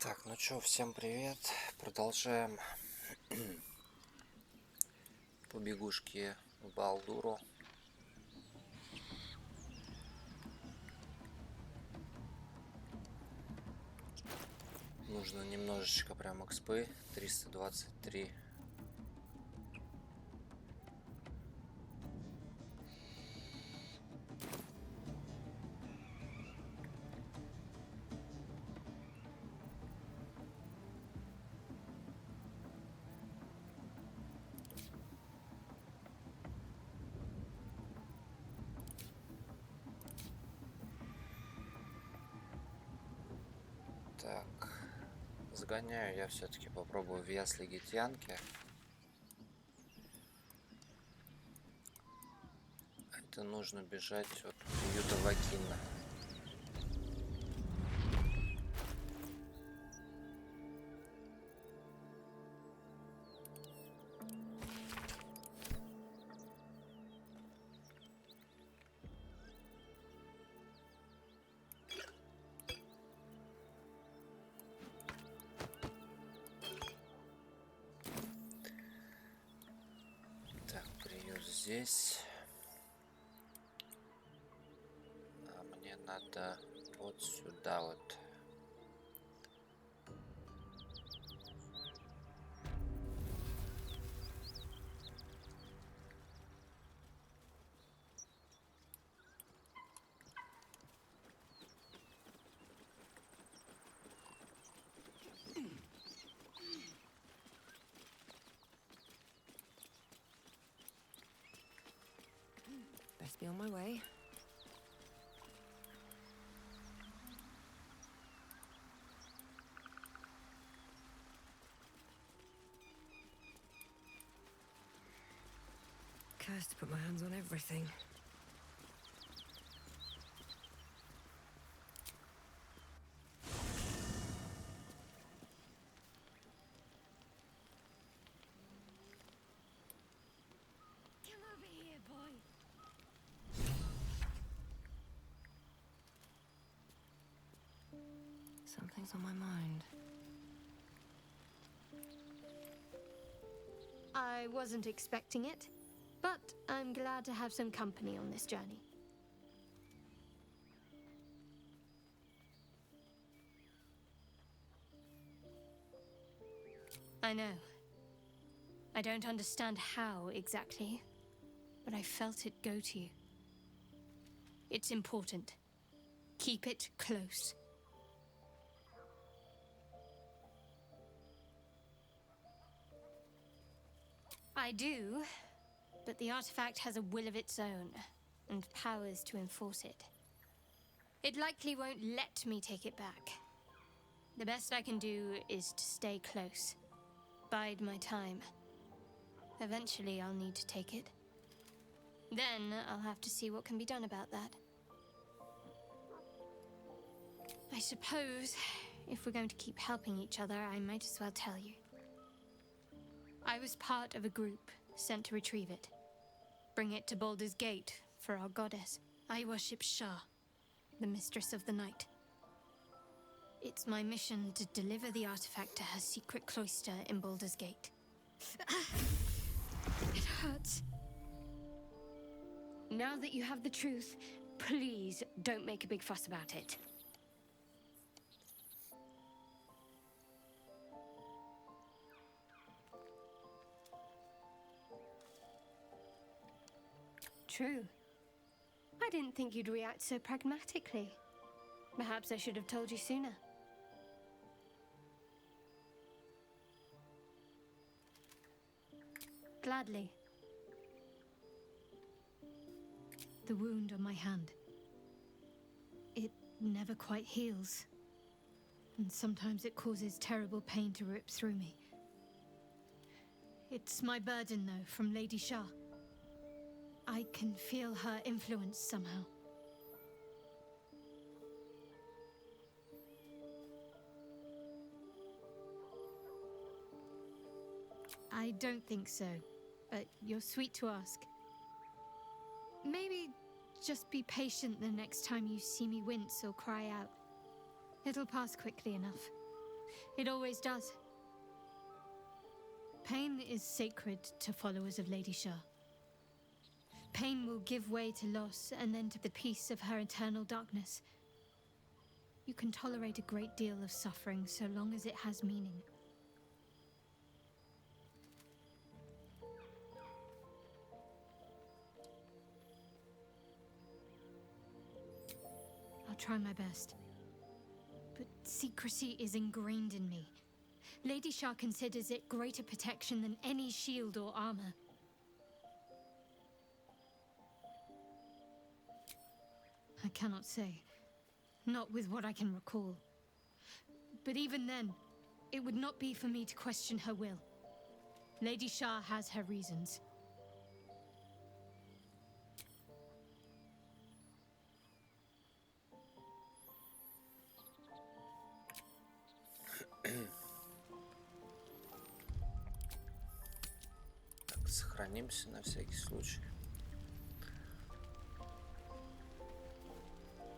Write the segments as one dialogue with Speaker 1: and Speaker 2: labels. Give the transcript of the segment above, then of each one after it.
Speaker 1: Так, ну чё, всем привет. Продолжаем побегушки в Балдуру. Нужно немножечко прям экспы. 323. Так, загоняю я все-таки попробую в ясли гитьянки. Это нужно бежать от приюта Вакина. Так, приют здесь. А мне надо вот сюда вот.
Speaker 2: Best be on my way. Cursed to put my hands on everything.
Speaker 3: Come over here, boy.
Speaker 2: Something's on my mind.
Speaker 3: I wasn't expecting it, but I'm glad to have some company on this journey. I know. I don't understand how exactly, but I felt it go to you. It's important. Keep it close. I do, but the artifact has a will of its own, and powers to enforce it. It likely won't let me take it back. The best I can do is to stay close. Bide my time. Eventually I'll need to take it. Then I'll have to see what can be done about that. I suppose, if we're going to keep helping each other, I might as well tell you. I was part of a group sent to retrieve it. Bring it to Baldur's Gate for our goddess. I worship Shah, the mistress of the night. It's my mission to deliver the artifact to her secret cloister in Baldur's Gate. It hurts. Now that you have the truth, please don't make a big fuss about it. True. I didn't think you'd react so pragmatically. Perhaps I should have told you sooner. Gladly. The wound on my hand. It never quite heals. And sometimes it causes terrible pain to rip through me. It's my burden, though, from Lady Shah. I can feel her influence somehow. I don't think so, but you're sweet to ask. Maybe just be patient the next time you see me wince or cry out. It'll pass quickly enough. It always does. Pain is sacred to followers of Lady Shah. Pain will give way to loss and then to the peace of her eternal darkness. You can tolerate a great deal of suffering so long as it has meaning. I'll try my best. But secrecy is ingrained in me. Lady Shah considers it greater protection than any shield or armor. I cannot say. Not with what I can recall. But even then, it would not be for me to question her will. Lady Shah has her reasons.
Speaker 1: Так, сохранимся на всякий случай.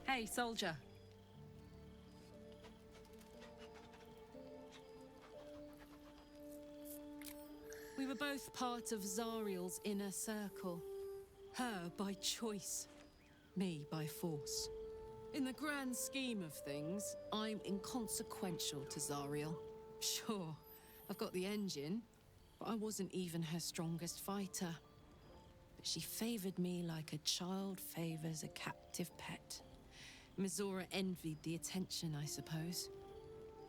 Speaker 4: Hey, soldier. We were both part of Zariel's inner circle. Her by choice, me by force. In the grand scheme of things, I'm inconsequential to Zariel. Sure, I've got the engine, but I wasn't even her strongest fighter. But she favored me like a child favors a captive pet. Mizora envied the attention, I suppose.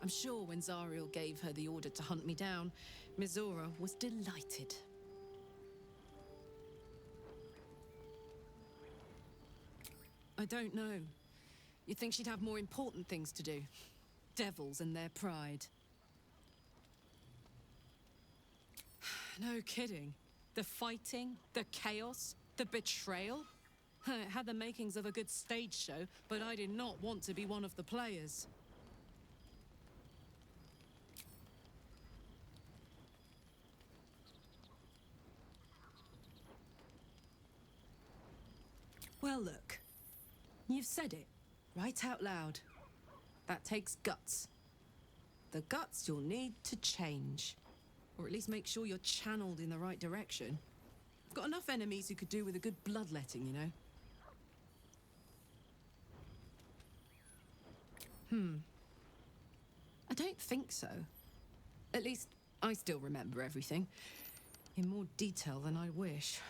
Speaker 4: I'm sure when Zariel gave her the order to hunt me down, Mizora was delighted. I don't know. You'd think she'd have more important things to do. Devils and their pride. No kidding. The fighting, the chaos, the betrayal. It had the makings of a good stage show, but I did not want to be one of the players. Well, look. You've said it, right out loud. That takes guts. The guts you'll need to change. Or at least make sure you're channeled in the right direction. I've got enough enemies who could do with a good bloodletting, you know? I don't think so. At least, I still remember everything. In more detail than I wish.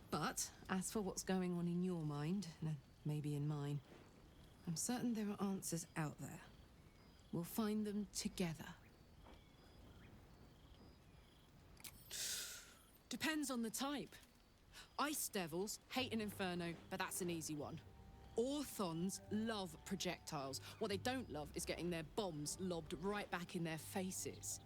Speaker 4: But, as for what's going on in your mind, and maybe in mine, I'm certain there are answers out there. We'll find them together. Depends on the type. Ice devils hate an inferno, but that's an easy one. Orthons love projectiles. What they don't love is getting their bombs lobbed right back in their faces.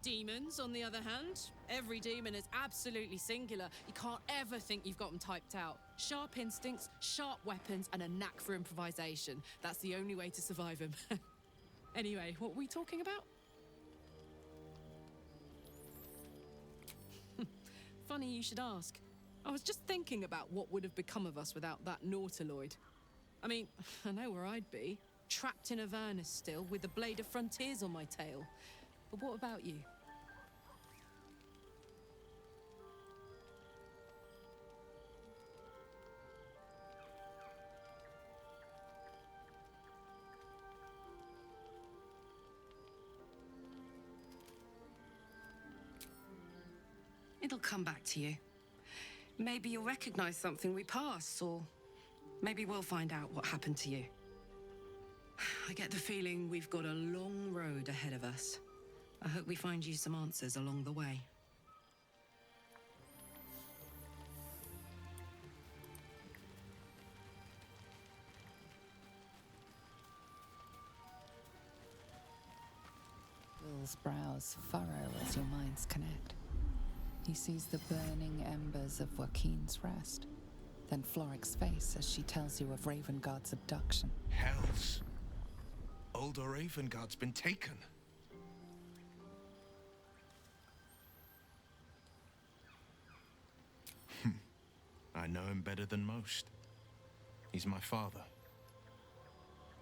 Speaker 4: Demons, on the other hand, every demon is absolutely singular. You can't ever think you've got them typed out. Sharp instincts, sharp weapons, and a knack for improvisation. That's the only way to survive them. Anyway, what were we talking about? Funny you should ask. I was just thinking about what would have become of us without that Nautiloid. I mean, I know where I'd be. Trapped in Avernus still, with the Blade of Frontiers on my tail. But what about you?
Speaker 5: It'll come back to you. Maybe you'll recognize something we passed, or maybe we'll find out what happened to you. I get the feeling we've got a long road ahead of us. I hope we find you some answers along the way.
Speaker 6: Will's brows furrow as your minds connect. He sees the burning embers of Joaquin's rest, then Floric's face as she tells you of Ravengard's abduction.
Speaker 7: Hells! Older Ravengard's been taken. I know him better than most. He's my father.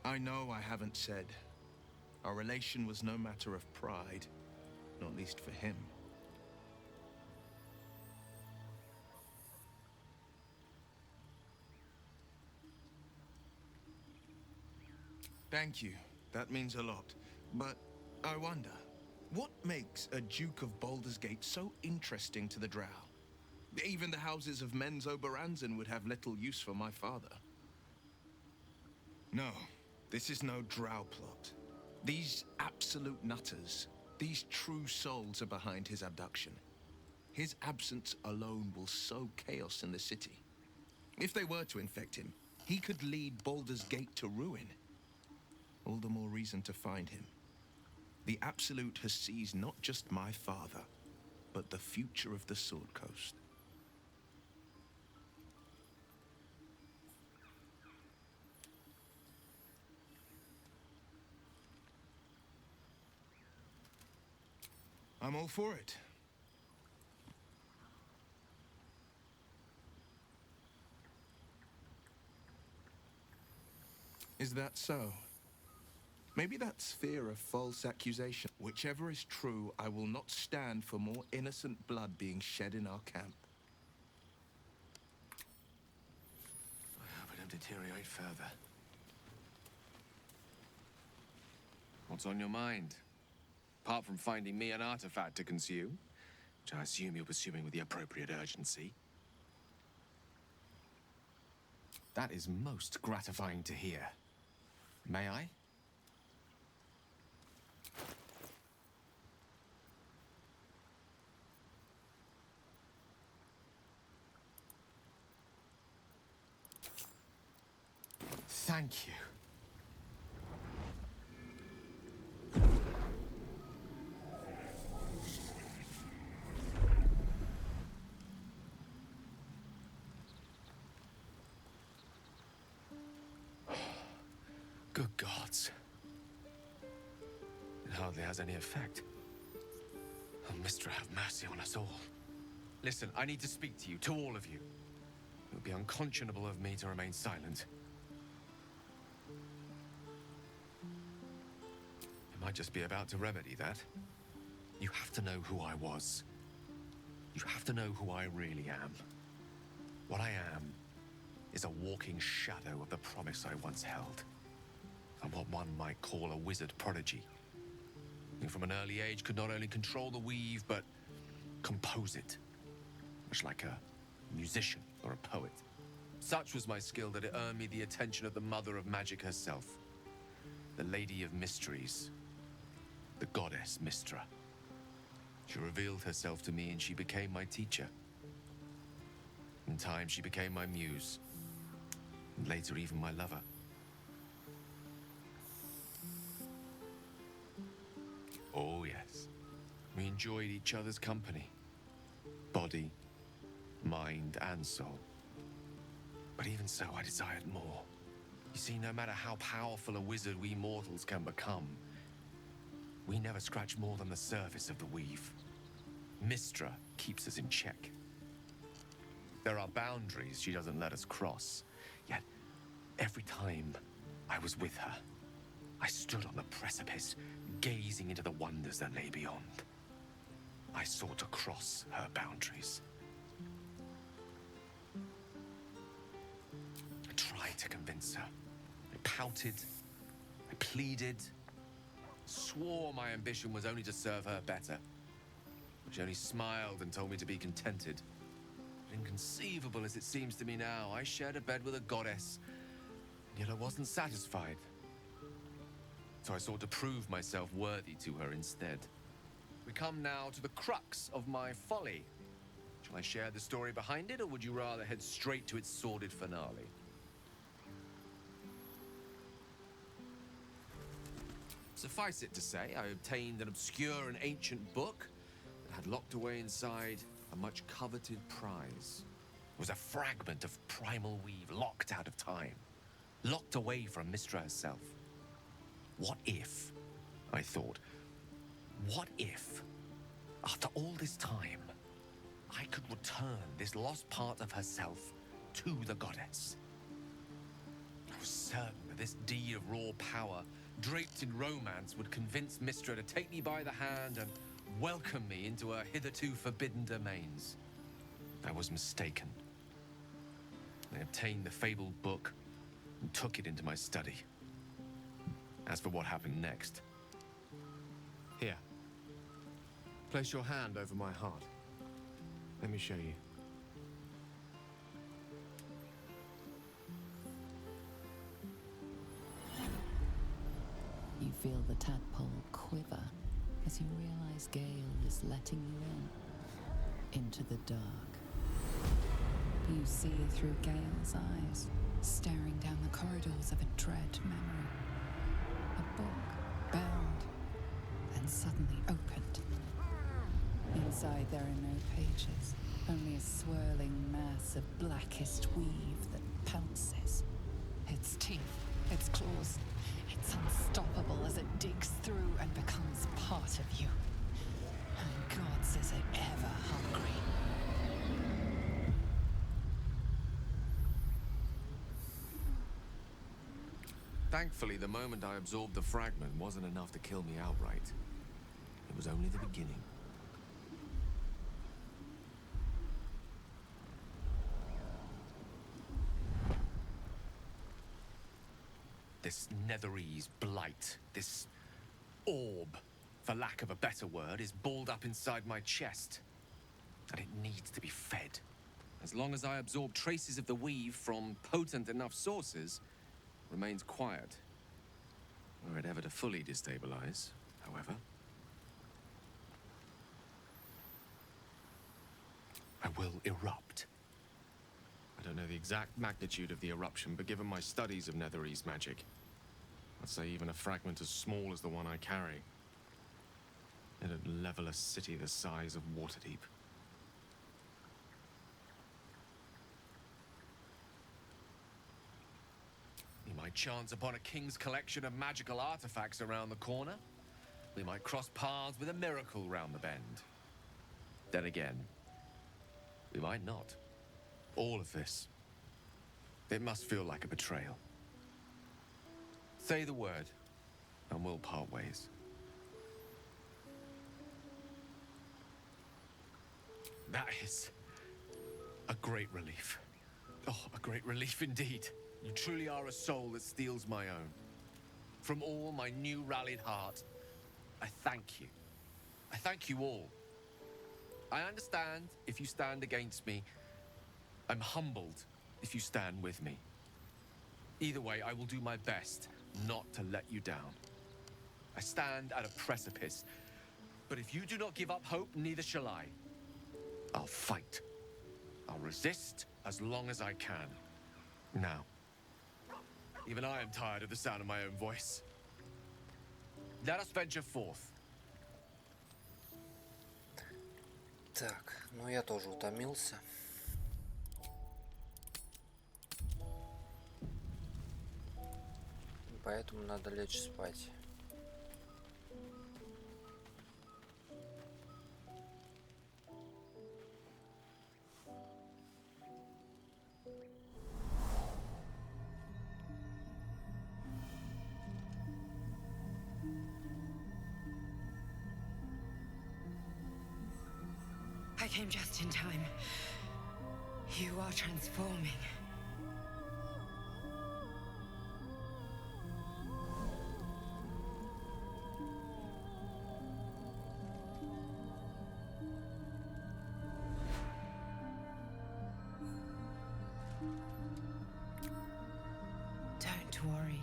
Speaker 7: I know I haven't said Our relation was no matter of pride, not least for him. Thank you. That means a lot. But I wonder, what makes a Duke of Baldur's Gate so interesting to the Drow? Even the houses of Men's Oberanzen would have little use for my father. No, this is no Drow plot. These absolute nutters, these true souls are behind his abduction. His absence alone will sow chaos in the city. If they were to infect him, he could lead Baldur's Gate to ruin. All the more reason to find him. The Absolute has seized not just my father, but the future of the Sword Coast. I'm all for it. Is that so? Maybe that's fear of false accusation. Whichever is true, I will not stand for more innocent blood being shed in our camp.
Speaker 8: I hope I don't deteriorate further. What's on your mind? Apart from finding me an artifact to consume, which I assume you're pursuing with the appropriate urgency. That is most gratifying to hear. May I? Thank you. Good gods. It hardly has any effect. Oh, Mistra, have mercy on us all. Listen, I need to speak to you, to all of you. It would be unconscionable of me to remain silent. I might just be about to remedy that. You have to know who I was. You have to know who I really am. What I am is a walking shadow of the promise I once held. I'm what one might call a wizard prodigy. Who from an early age could not only control the weave, but compose it. Much like a musician or a poet. Such was my skill that it earned me the attention of the mother of magic herself. The Lady of Mysteries. The goddess Mistra. She revealed herself to me and she became my teacher. In time, she became my muse. And later, even my lover. Oh, yes. We enjoyed each other's company. Body, mind, and soul. But even so, I desired more. You see, no matter how powerful a wizard we mortals can become, we never scratch more than the surface of the weave. Mistra keeps us in check. There are boundaries she doesn't let us cross. Yet, every time I was with her, I stood on the precipice, gazing into the wonders that lay beyond. I sought to cross her boundaries. I tried to convince her. I pouted. I pleaded. Swore my ambition was only to serve her better. She only smiled and told me to be contented. But inconceivable as it seems to me now, I shared a bed with a goddess, yet I wasn't satisfied. So I sought to prove myself worthy to her instead. We come now to the crux of my folly. Shall I share the story behind it, or would you rather head straight to its sordid finale? Suffice it to say, I obtained an obscure and ancient book that had locked away inside a much coveted prize. It was a fragment of primal weave locked out of time, locked away from Mistra herself. What if, I thought, what if, after all this time, I could return this lost part of herself to the goddess? I was certain that this deed of raw power draped in romance, would convince Mistra to take me by the hand and welcome me into her hitherto forbidden domains. I was mistaken. I obtained the fabled book and took it into my study. As for what happened next... Here. Place your hand over my heart. Let me show you.
Speaker 6: You feel the tadpole quiver as you realize Gale is letting you into the dark. You see through Gale's eyes, staring down the corridors of a dread memory. A book, bound, then suddenly opened. Inside there are no pages, only a swirling mass of blackest weave that pounces. Its teeth, its claws, it's unstoppable as it digs through and becomes part of you. And gods, is it ever hungry.
Speaker 8: Thankfully, the moment I absorbed the fragment wasn't enough to kill me outright. It was only the beginning. This Netherese blight, this orb, for lack of a better word, is balled up inside my chest. And it needs to be fed. As long as I absorb traces of the weave from potent enough sources, remains quiet. Were it ever to fully destabilize, however. I will erupt. I don't know the exact magnitude of the eruption, but given my studies of Netherese magic, I'd say even a fragment as small as the one I carry, it'd level a city the size of Waterdeep. We might chance upon a king's collection of magical artifacts around the corner. We might cross paths with a miracle round the bend. Then again, we might not. All of this, it must feel like a betrayal. Say the word, and we'll part ways. That is a great relief. Oh, a great relief indeed. You truly are a soul that steals my own. From all my new rallied heart, I thank you. I thank you all. I understand if you stand against me. I'm humbled if you stand with me. Either way, I will do my best not to let you down. I stand at a precipice, but if you do not give up hope, neither shall I. I'll fight. I'll resist as long as I can. Now, even I am tired of the sound of my own voice. Let us venture forth.
Speaker 1: Так, ну я тоже утомился. Поэтому надо лечь спать.
Speaker 2: I came just in time. You are transforming. Don't worry.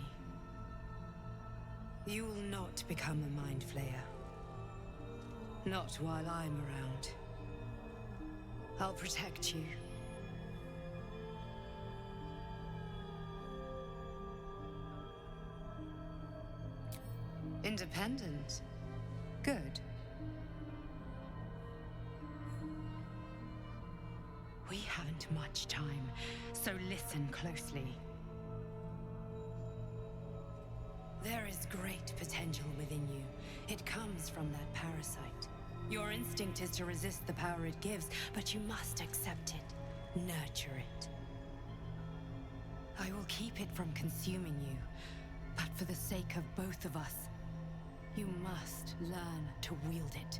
Speaker 2: You will not become a mind flayer. Not while I'm around. I'll protect you. Independent. Good. We haven't much time, so listen closely. There is great potential within you. It comes from that parasite. Your instinct is to resist the power it gives, but you must accept it, nurture it. I will keep it from consuming you, But for the sake of both of us, you must learn to wield it.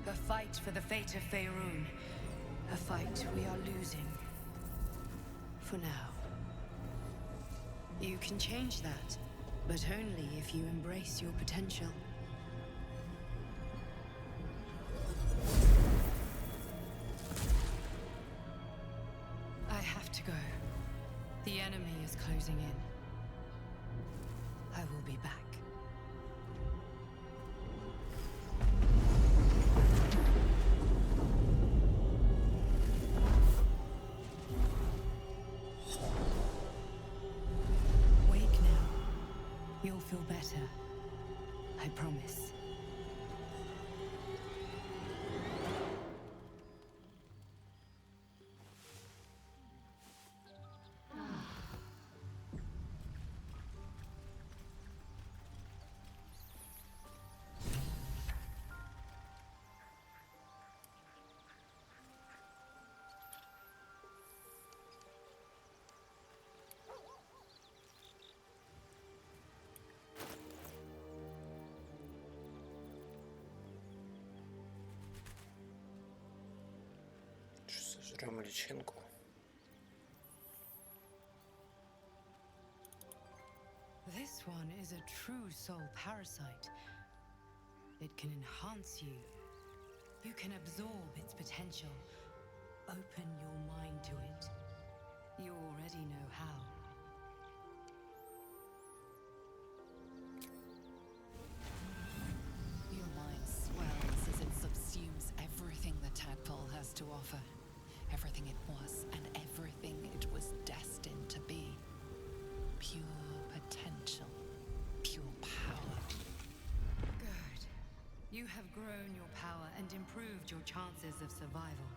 Speaker 2: A fight for the fate of Faerun. A fight we are losing. For now. You can change that, but only if you embrace your potential. I have to go. The enemy is closing in. I will be back. You'll feel better. I promise.
Speaker 1: Сожрем личинку.
Speaker 2: This one is a true soul parasite. It can enhance you. You can absorb its potential. Open your mind to it. You already know how.
Speaker 6: Your mind swells as it subsumes everything the tadpole has to offer. Everything it was and everything it was destined to be. Pure potential. Pure power.
Speaker 2: Good. You have grown your power and improved your chances of survival.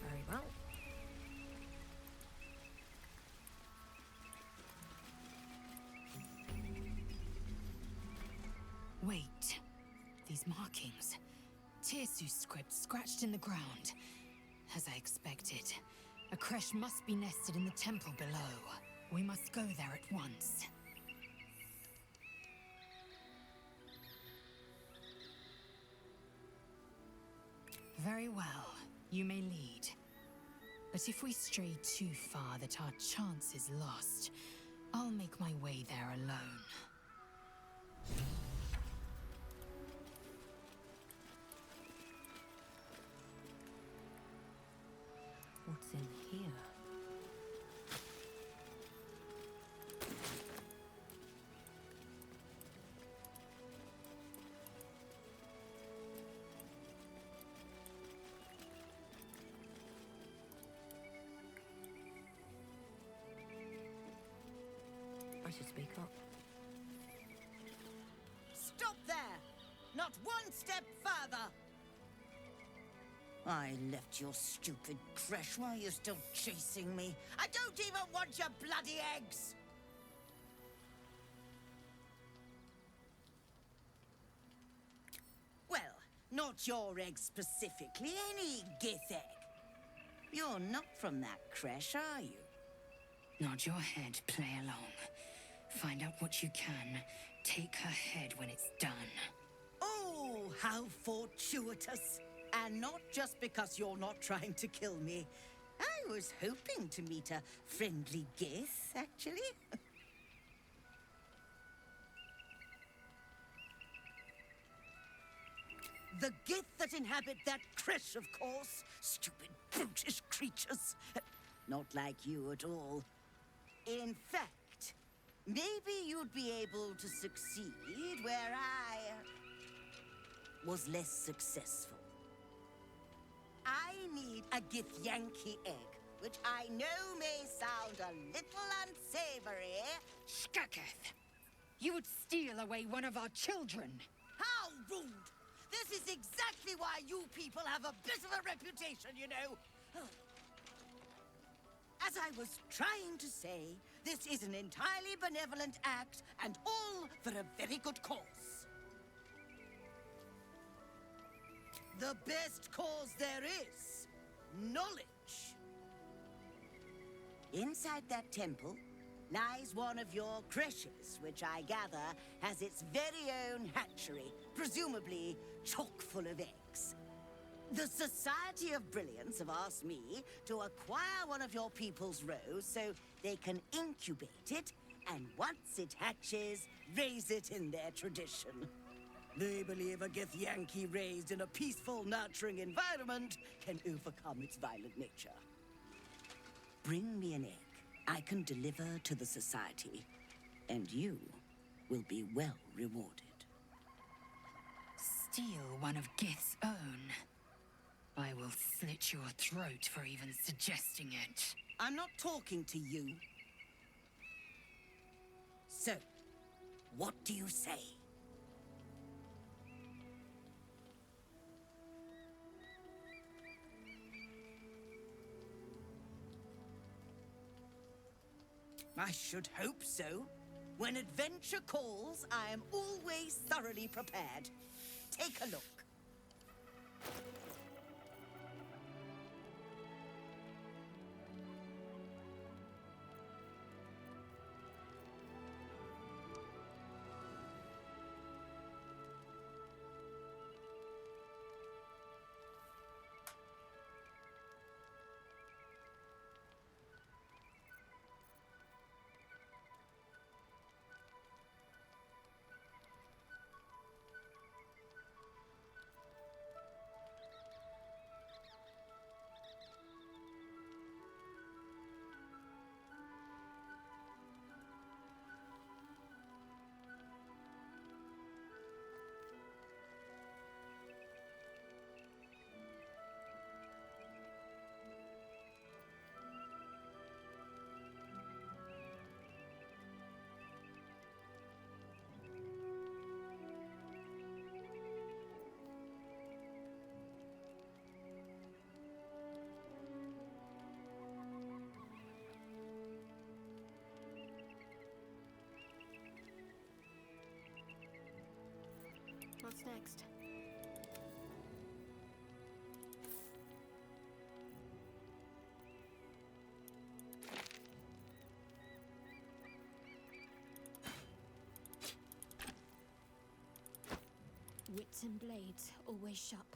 Speaker 2: Very well. Wait. These markings. Tirsu script scratched in the ground. As I expected. A creche must be nested in the temple below. We must go there at once. Very well. You may lead. But if we stray too far that our chance is lost, I'll make my way there alone. What's in here? I should speak up.
Speaker 9: Stop there! Not one step further! I left your stupid creche. Why are you still chasing me? I don't even want your bloody eggs! Well, not your egg specifically, any gith egg. You're not from that creche, are you?
Speaker 2: Nod your head, play along. Find out what you can. Take her head when it's done.
Speaker 9: Oh, how fortuitous. And not just because you're not trying to kill me. I was hoping to meet a friendly gith, actually. The gith that inhabit that creche, of course. Stupid, brutish creatures. Not like you at all. In fact, maybe you'd be able to succeed where I was less successful. I need a gitьянки egg, which I know may sound a little unsavory.
Speaker 2: Skaketh! You would steal away one of our children!
Speaker 9: How rude! This is exactly why you people have a bit of a reputation, you know. As I was trying to say, this is an entirely benevolent act, and all for a very good cause. The best cause there is. Knowledge. Inside that temple lies one of your creches, which I gather has its very own hatchery, presumably chock full of eggs. The Society of Brilliance have asked me to acquire one of your people's rows so they can incubate it, and once it hatches, raise it in their tradition. They believe a gitьянки raised in a peaceful, nurturing environment can overcome its violent nature. Bring me an egg I can deliver to the Society, and you will be well rewarded.
Speaker 2: Steal one of Gith's own.
Speaker 10: I will slit your throat for even suggesting it.
Speaker 9: I'm not talking to you. So, what do you say? I should hope so. When adventure calls, I am always thoroughly prepared. Take a look.
Speaker 3: What's next? Wits and blades, always sharp.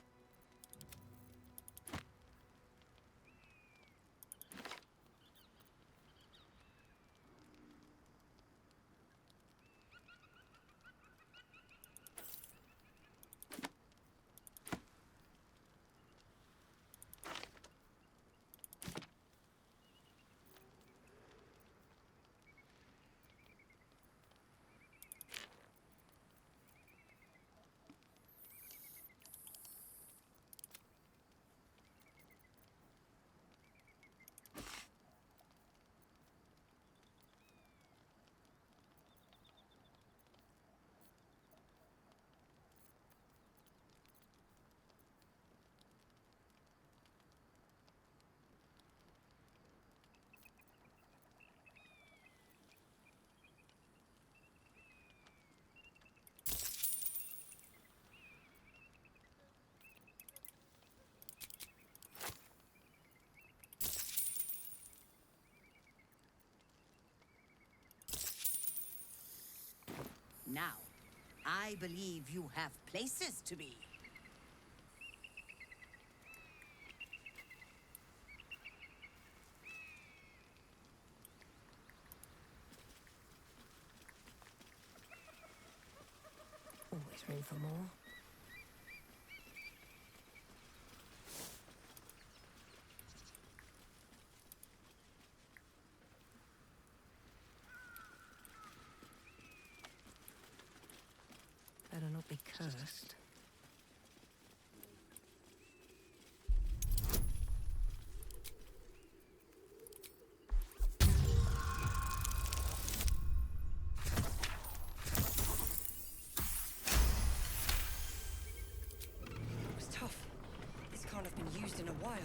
Speaker 9: Now, I believe you have places to be.
Speaker 10: Always room for more. Better not be cursed.
Speaker 11: It was tough. This can't have been used in a while.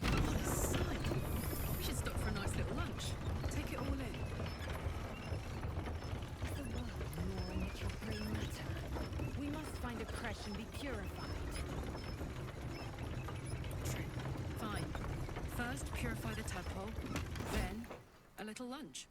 Speaker 5: What a sight! We should stop for a nice little lunch. Take it all in.
Speaker 10: Is the world more in which your brain matter? We must find a creche and be purified.
Speaker 5: True. Fine. First, purify the tadpole. Then, a little lunch.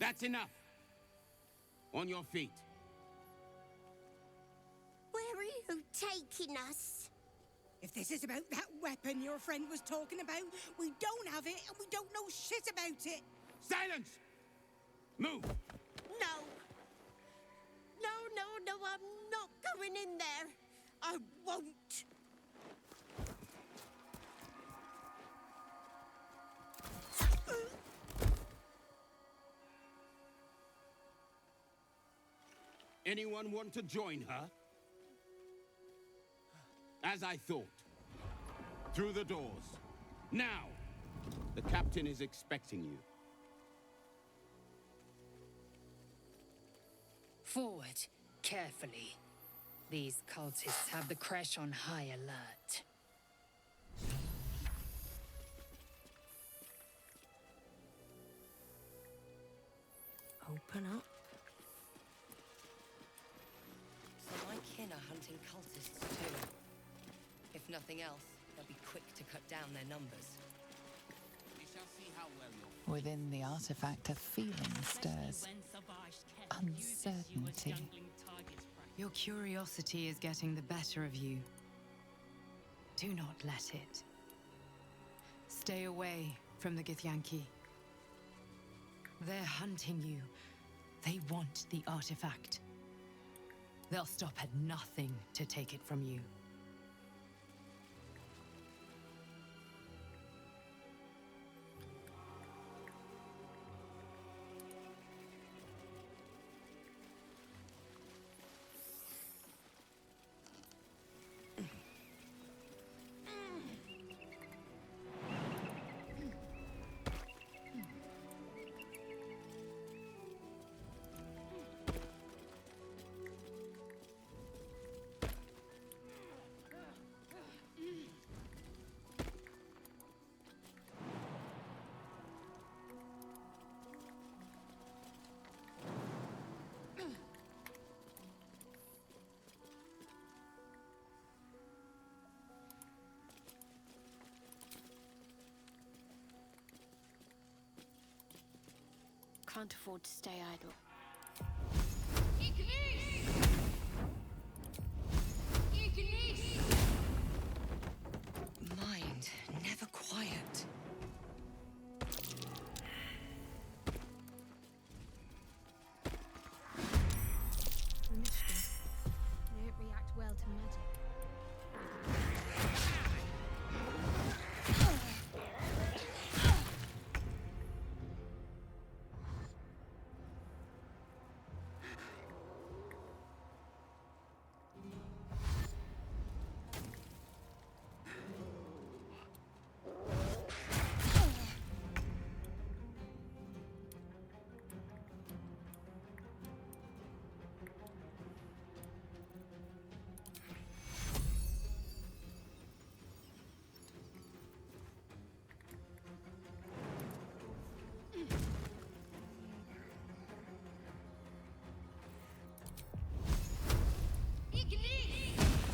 Speaker 12: That's enough. On your feet.
Speaker 13: Where are you taking us?
Speaker 11: If this is about that weapon your friend was talking about, we don't have it and we don't know shit about it.
Speaker 12: Silence! Move!
Speaker 13: No. No, I'm not going in there. I won't.
Speaker 12: Anyone want to join her? As I thought. Through the doors. Now! The captain is expecting you.
Speaker 14: Forward, carefully. These cultists have the crash on high alert.
Speaker 11: Open up. So my kin are hunting cultists too. If nothing else, they'll be quick to cut down their numbers.
Speaker 12: We shall see how well you're...
Speaker 6: Within the artifact, a feeling stirs. Uncertainty.
Speaker 2: Your curiosity is getting the better of you. Do not let it. Stay away from the Githyanki. They're hunting you. They want the artifact. They'll stop at nothing to take it from you.
Speaker 13: Can't afford to stay idle.
Speaker 11: Mind, never quiet.
Speaker 3: Mystery. They don't react well to magic.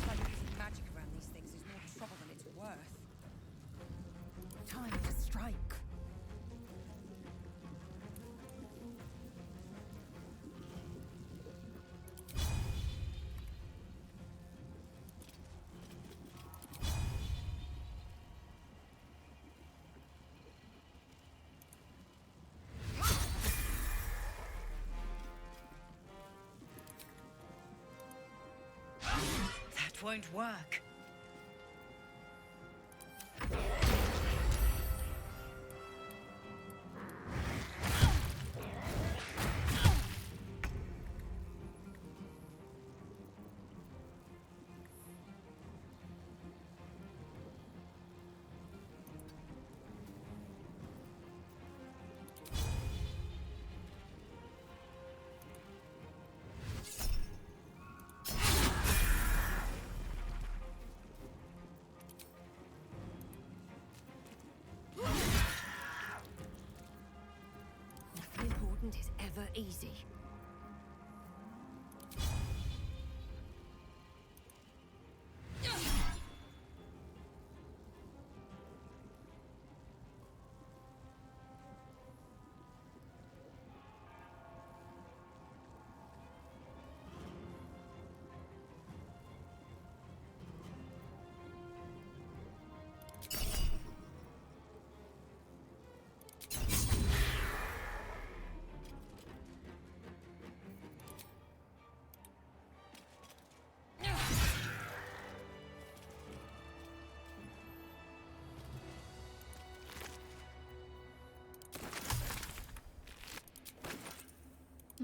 Speaker 11: Trying to use magic around these things is more trouble than it's worth.
Speaker 10: Time to strike. That won't work.
Speaker 13: Nothing important is ever easy.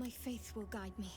Speaker 3: My faith will guide me.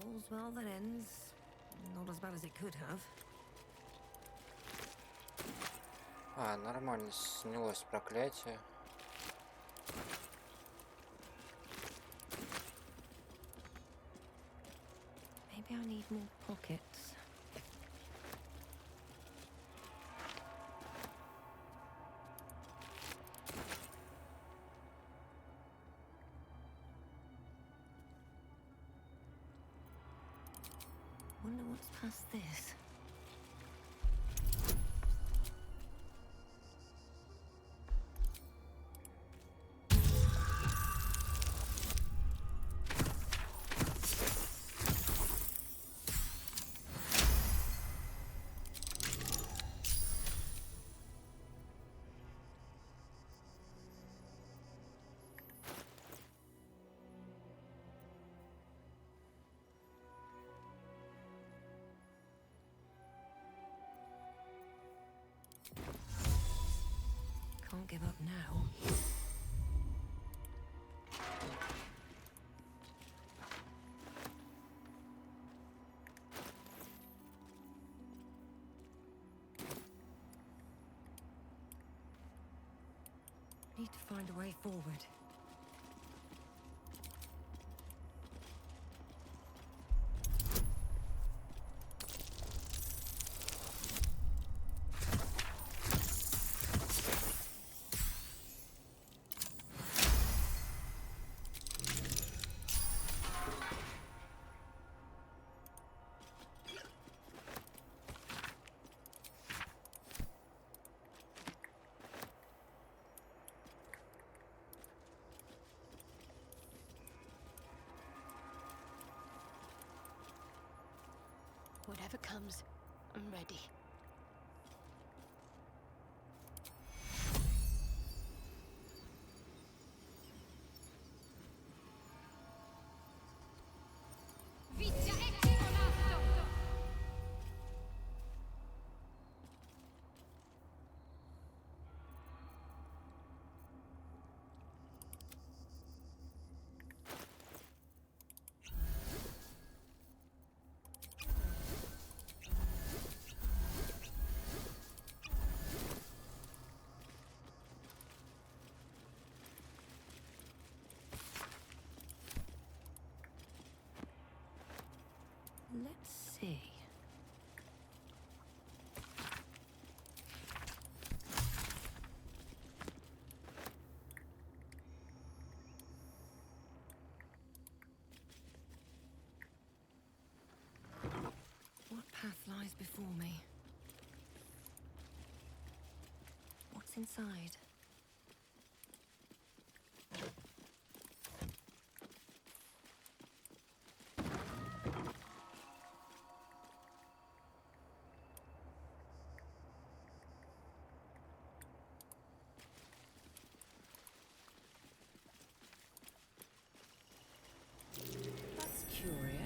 Speaker 15: All's well that ends. Not as bad as it could have.
Speaker 1: Нормально, снялось проклятие.
Speaker 15: Maybe I need more pockets. Wonder what's past this. Can't give up now. Need to find a way forward.
Speaker 3: Whatever comes, I'm ready.
Speaker 15: Let's see. What path lies before me? What's inside? That's curious.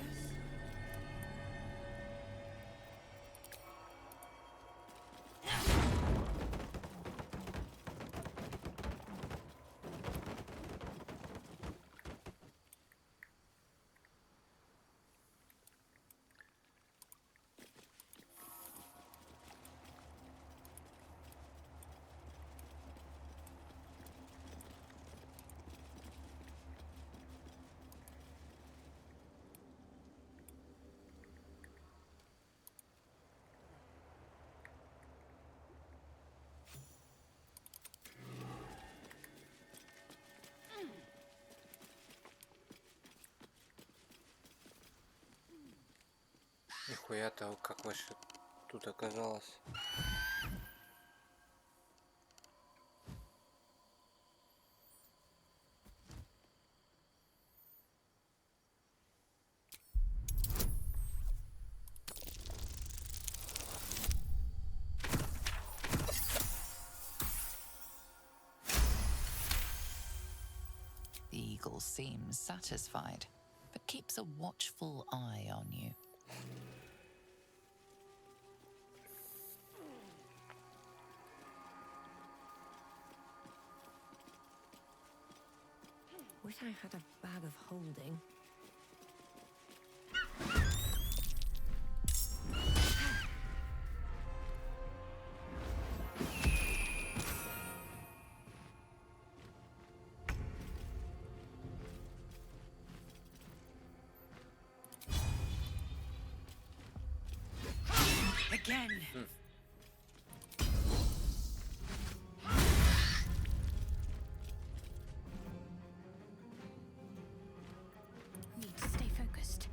Speaker 1: Нихуя-то, как вообще тут оказалось?
Speaker 6: The eagle seems satisfied, but keeps a watchful eye on you.
Speaker 15: Wish I had a bag of holding.
Speaker 5: Again.
Speaker 3: Need to stay focused.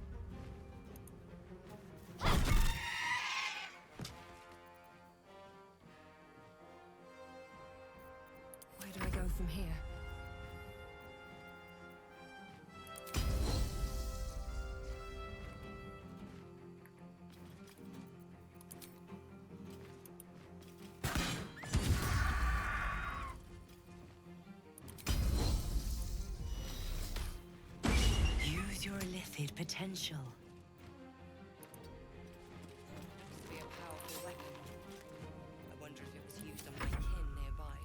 Speaker 15: Where do I go from here?
Speaker 9: Use your illithid potential.
Speaker 11: Must be a powerful weapon. I wonder if it was used on my kin nearby.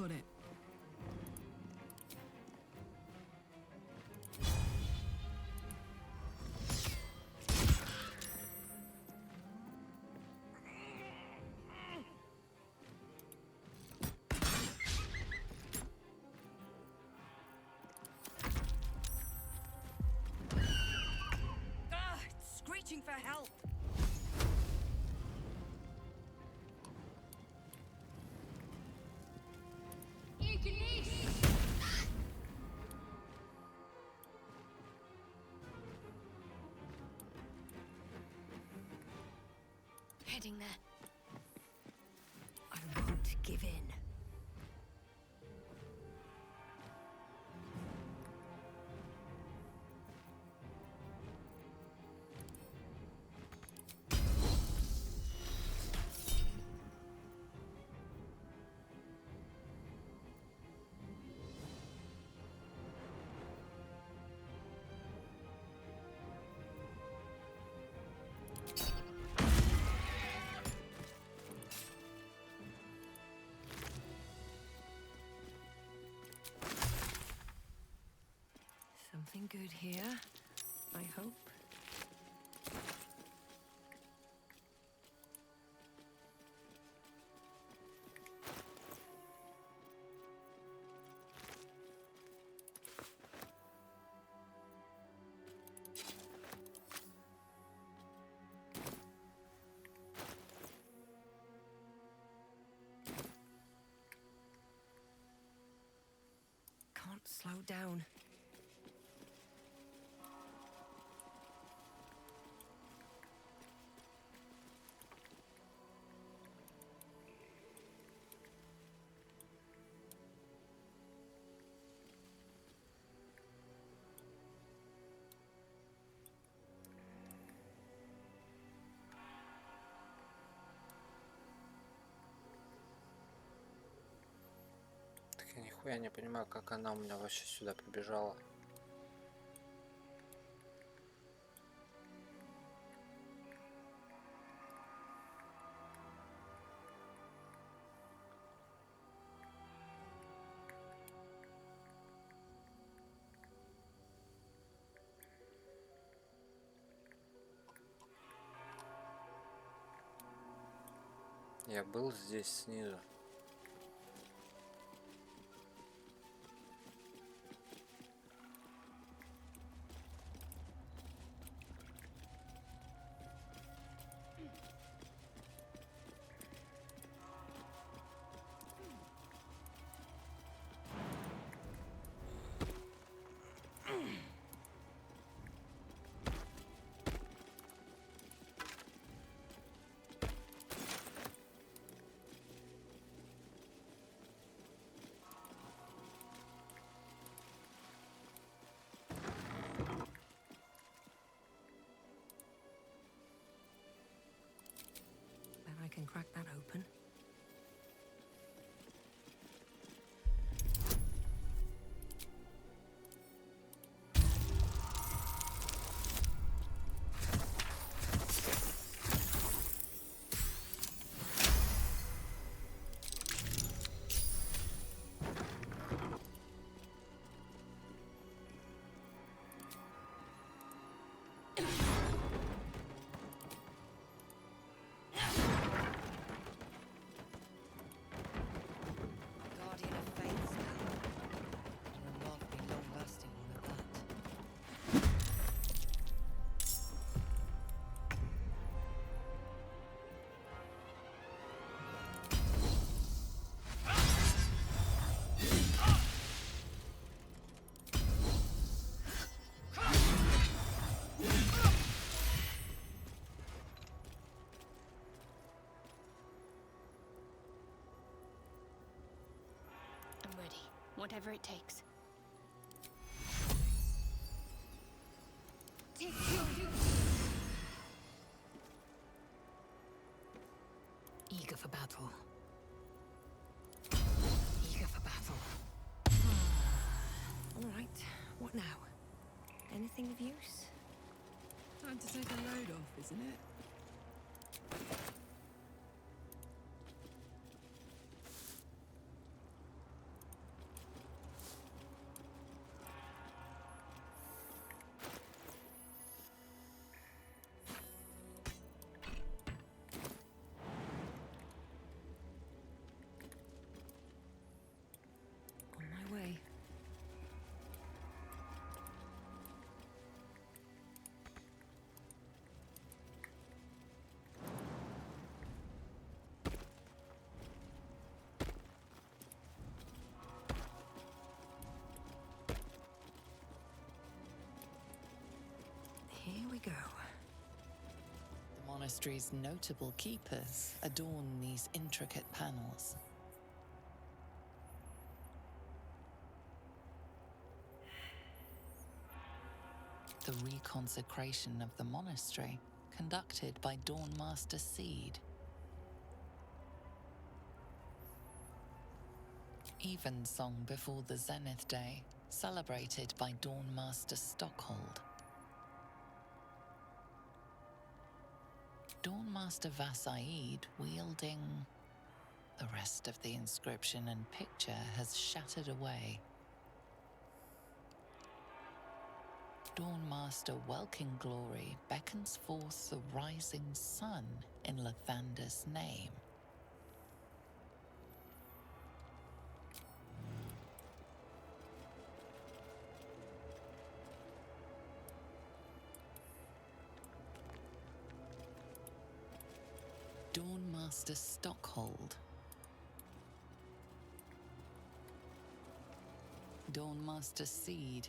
Speaker 5: Got it.
Speaker 11: It's screeching for help.
Speaker 3: Heading there.
Speaker 15: I won't give in. Something good here, I hope. Can't slow down.
Speaker 1: Так я нихуя не понимаю, как она у меня вообще сюда прибежала. Я был здесь снизу.
Speaker 15: Bet I can crack that open.
Speaker 11: Guardian of Fate spell. A remarkably long-lasting one at that.
Speaker 3: I'm ready. Whatever it takes.
Speaker 15: Eager for battle. Eager for battle. All right, what now? Anything of use?
Speaker 4: Time to take a load off, isn't it?
Speaker 6: monastery's notable keepers adorn these intricate panels. The reconsecration of the monastery, conducted by Dawnmaster Seed. Evensong before the Zenith Day, celebrated by Dawnmaster Stockhold. Dawnmaster Vassaid wielding... The rest of the inscription and picture has shattered away. Dawnmaster Welkin Glory beckons forth the rising sun in Lathander's name. Dawnmaster Stockhold. Dawnmaster Seed.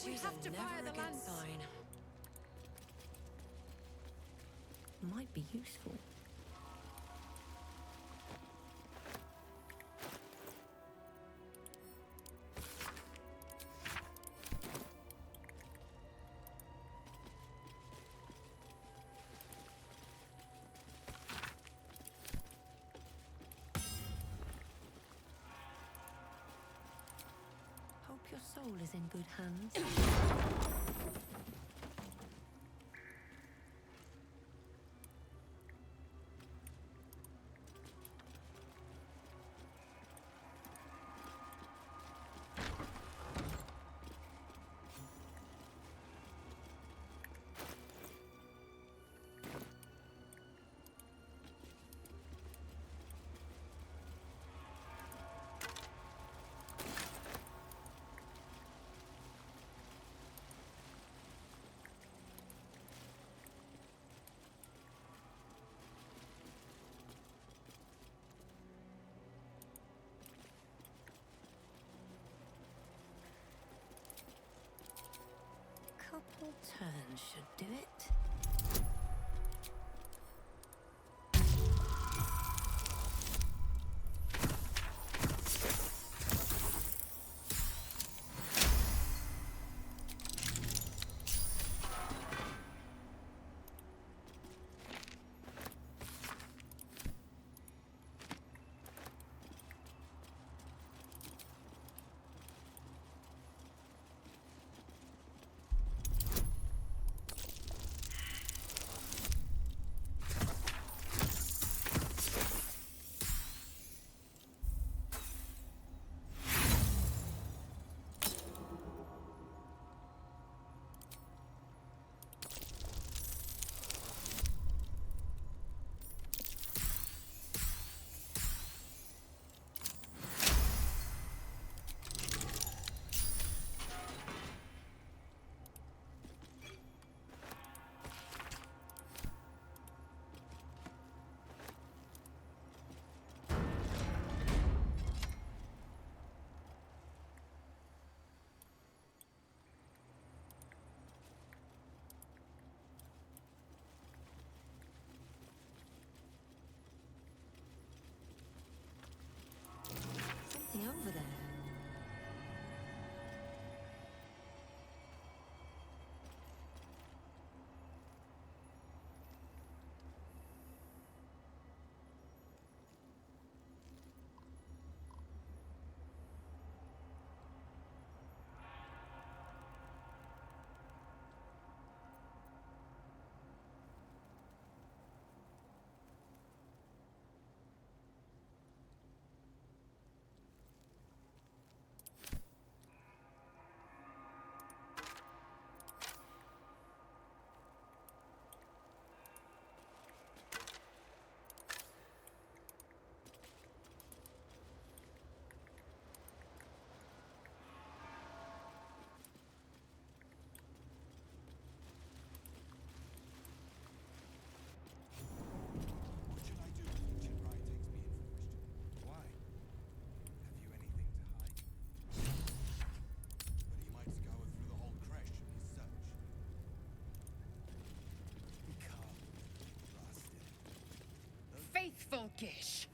Speaker 15: We have to fire the lance. Sign. Might be useful. Hope your soul is in good hands. Couple turns should do it.
Speaker 14: faithful Gish.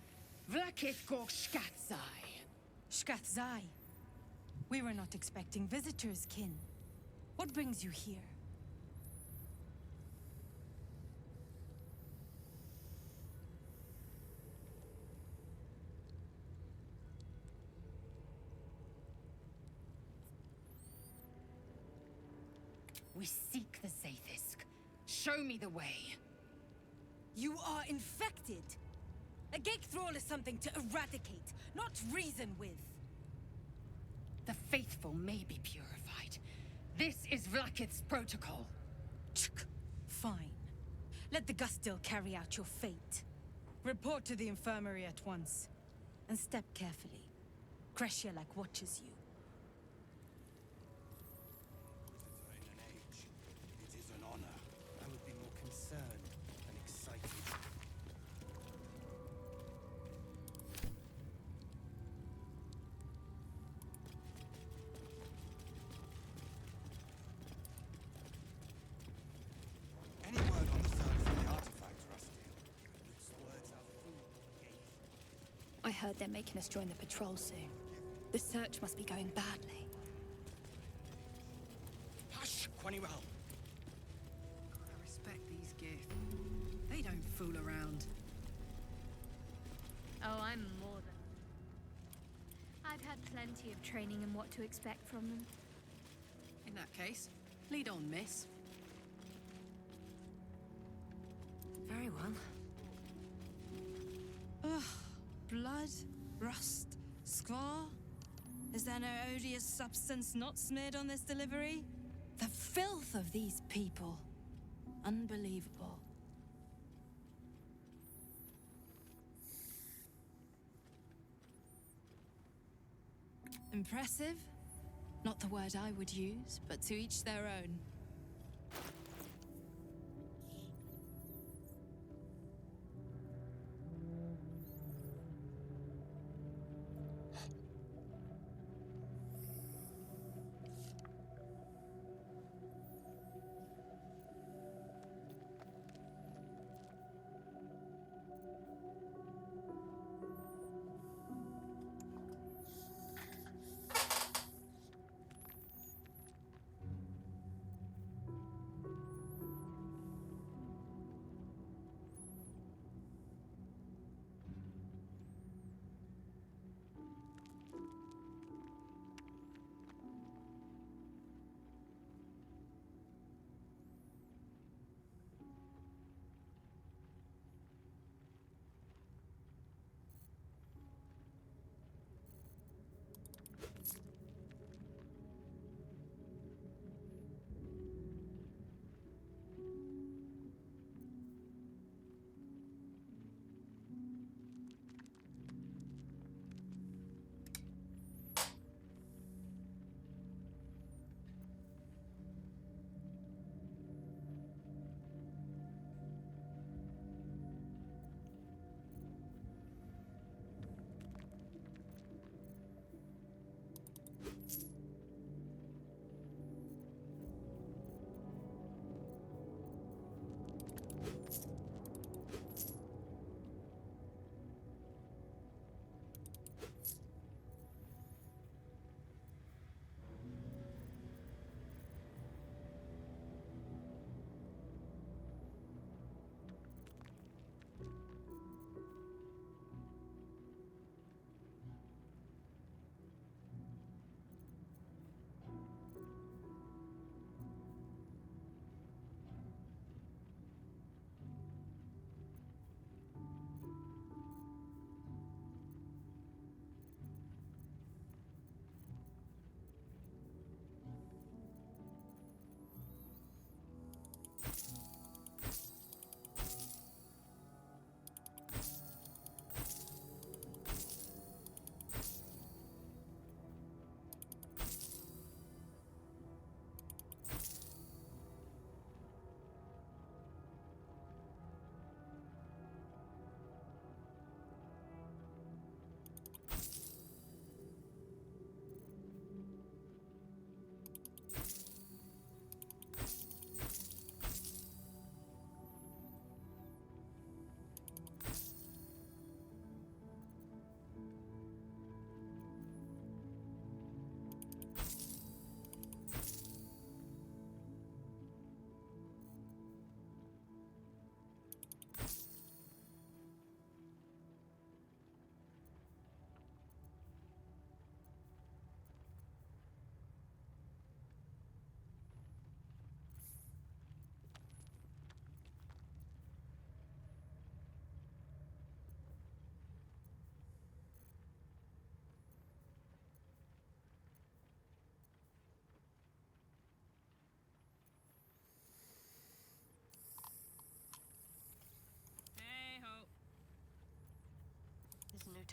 Speaker 14: Vlakith Gork Shkatzai.
Speaker 10: Shkatzai. We were not expecting visitors, kin. What brings you here?
Speaker 14: We seek the Zaithisk. Show me the way.
Speaker 10: You are infected! A gate thrall is something to eradicate, not reason with.
Speaker 14: The faithful may be purified. This is Vlakith's protocol.
Speaker 10: Fine. Let the Gustil carry out your fate. Report to the infirmary at once. And step carefully. Kreshia-like watches you.
Speaker 16: In an age, it is an honor. I would be more concerned than excited. Any word on the search for the artifacts, Rusty? Its words are food for gaze.
Speaker 17: I heard they're making us join the patrol soon. The search must be going badly.
Speaker 16: Hush, Quanny Well.
Speaker 5: I respect these gifts. They don't fool around.
Speaker 3: Oh, I'm more than. I've had plenty of training in what to expect from them.
Speaker 5: In that case, lead on, miss.
Speaker 15: Very well.
Speaker 10: Ugh. Blood, rust, squar. Is there no odious substance not smeared on this delivery? The filth of these people. Unbelievable. Impressive? Not the word I would use, but to each their own.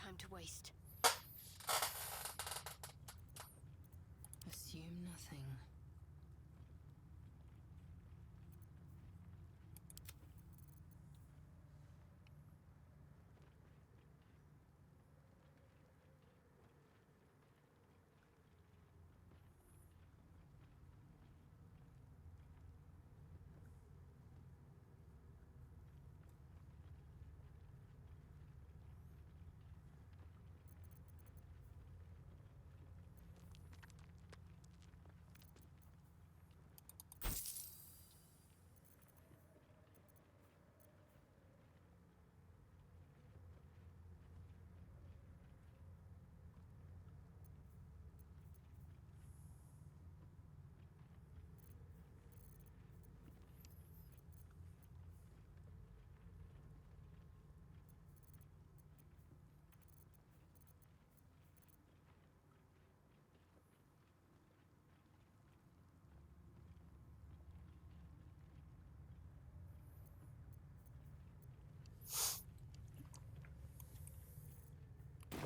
Speaker 3: time to waste.
Speaker 5: Assume nothing.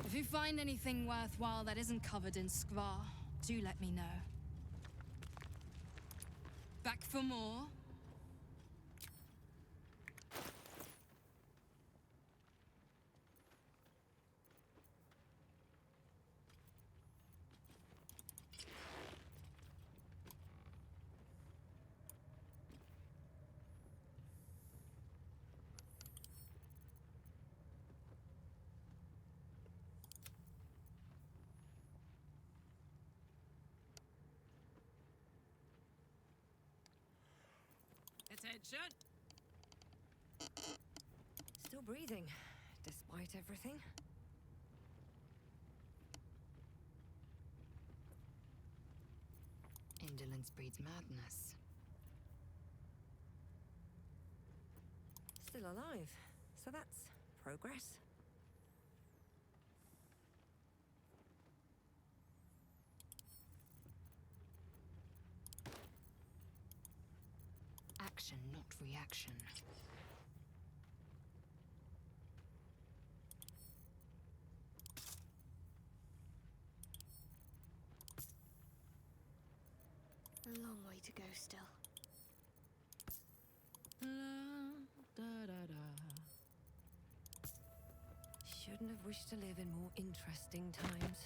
Speaker 10: If you find anything worthwhile that isn't covered in skvar, do let me know. Back for more?
Speaker 15: Attention! Still breathing, despite everything.
Speaker 14: Indolence breeds madness.
Speaker 15: Still alive, so that's progress.
Speaker 14: Action, not reaction.
Speaker 3: A long way to go still.
Speaker 15: Shouldn't have wished to live in more interesting times.